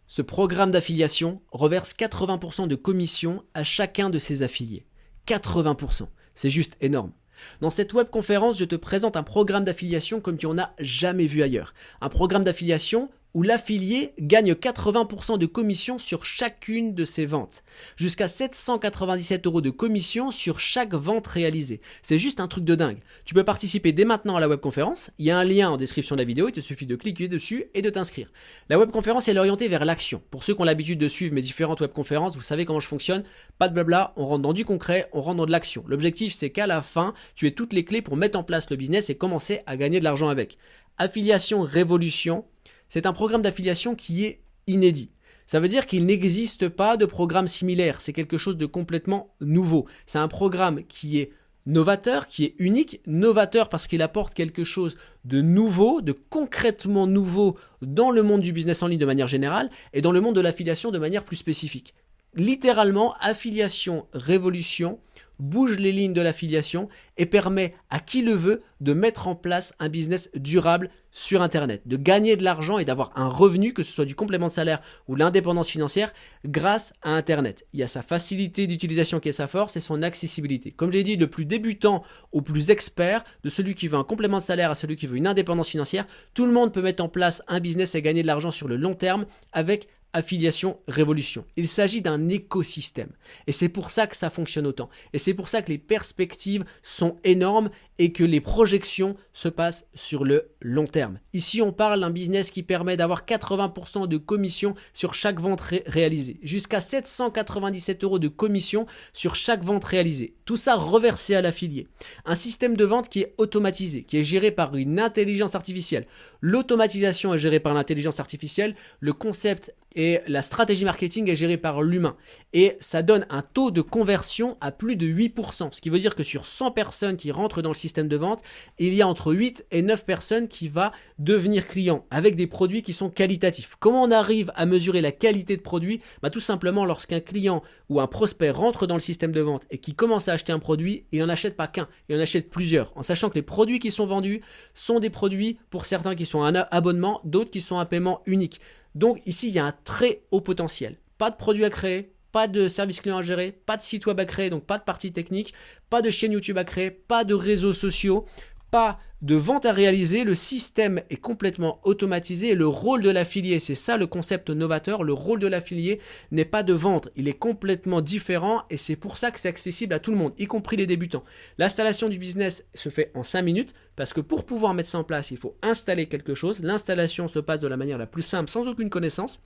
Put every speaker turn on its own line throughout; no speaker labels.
Ce programme d'affiliation reverse 80% de commissions à chacun de ses affiliés. 80%, c'est juste énorme. Dans cette webconférence, je te présente un programme d'affiliation comme tu en as jamais vu ailleurs. Un programme d'affiliation où l'affilié gagne 80% de commission sur chacune de ses ventes. Jusqu'à 797 € de commission sur chaque vente réalisée. C'est juste un truc de dingue. Tu peux participer dès maintenant à la webconférence. Il y a un lien en description de la vidéo. Il te suffit de cliquer dessus et de t'inscrire. La webconférence est orientée vers l'action. Pour ceux qui ont l'habitude de suivre mes différentes webconférences, vous savez comment je fonctionne. Pas de blabla, on rentre dans du concret, on rentre dans de l'action. L'objectif, c'est qu'à la fin, tu aies toutes les clés pour mettre en place le business et commencer à gagner de l'argent avec. Affiliation Révolution. C'est un programme d'affiliation qui est inédit. Ça veut dire qu'il n'existe pas de programme similaire. C'est quelque chose de complètement nouveau. C'est un programme qui est novateur, qui est unique. Novateur parce qu'il apporte quelque chose de nouveau, de concrètement nouveau dans le monde du business en ligne de manière générale et dans le monde de l'affiliation de manière plus spécifique. Littéralement, Affiliation Révolution bouge les lignes de l'affiliation et permet à qui le veut de mettre en place un business durable sur Internet, de gagner de l'argent et d'avoir un revenu, que ce soit du complément de salaire ou l'indépendance financière, grâce à Internet. Il y a sa facilité d'utilisation qui est sa force et son accessibilité. Comme j'ai dit, le plus débutant au plus expert, de celui qui veut un complément de salaire à celui qui veut une indépendance financière, tout le monde peut mettre en place un business et gagner de l'argent sur le long terme avec Affiliation Révolution. Il s'agit d'un écosystème et c'est pour ça que ça fonctionne autant et c'est pour ça que les perspectives sont énormes et que les projections se passent sur le long terme. Ici, on parle d'un business qui permet d'avoir 80% de commission sur chaque vente réalisée, jusqu'à 797 € de commission sur chaque vente réalisée. Tout ça reversé à l'affilié. Un système de vente qui est automatisé, qui est géré par une intelligence artificielle. L'automatisation est gérée par l'intelligence artificielle, le concept et la stratégie marketing est gérée par l'humain. Et ça donne un taux de conversion à plus de 8%. Ce qui veut dire que sur 100 personnes qui rentrent dans le système de vente, il y a entre 8 et 9 personnes qui vont devenir clients avec des produits qui sont qualitatifs. Comment on arrive à mesurer la qualité de produit? Tout simplement lorsqu'un client ou un prospect rentre dans le système de vente et qui commence à acheter un produit, il n'en achète pas qu'un, il en achète plusieurs. En sachant que les produits qui sont vendus sont des produits pour certains qui sont un abonnement, d'autres qui sont un paiement unique. Donc ici, il y a un très haut potentiel. Pas de produits à créer, pas de service client à gérer, pas de site web à créer, donc pas de partie technique, pas de chaîne YouTube à créer, pas de réseaux sociaux, pas de vente à réaliser. Le système est complètement automatisé et le rôle de l'affilié, c'est ça le concept novateur, le rôle de l'affilié n'est pas de vendre, il est complètement différent et c'est pour ça que c'est accessible à tout le monde, y compris les débutants. L'installation du business se fait en 5 minutes parce que pour pouvoir mettre ça en place, il faut installer quelque chose. L'installation se passe de la manière la plus simple sans aucune connaissance.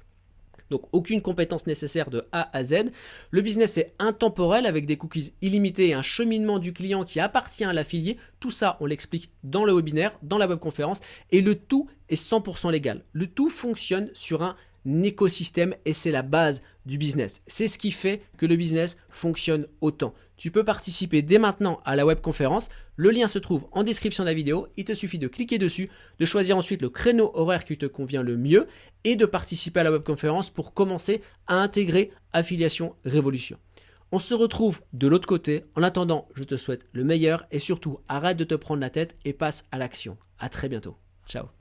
Donc aucune compétence nécessaire de A à Z. Le business est intemporel avec des cookies illimités et un cheminement du client qui appartient à l'affilié. Tout ça, on l'explique dans le webinaire, dans la webconférence et le tout est 100% légal. Le tout fonctionne sur un écosystème et c'est la base du business. C'est ce qui fait que le business fonctionne autant. Tu peux participer dès maintenant à la webconférence. Le lien se trouve en description de la vidéo. Il te suffit de cliquer dessus, de choisir ensuite le créneau horaire qui te convient le mieux et de participer à la webconférence pour commencer à intégrer Affiliation Révolution. On se retrouve de l'autre côté. En attendant, je te souhaite le meilleur et surtout arrête de te prendre la tête et passe à l'action. À très bientôt. Ciao.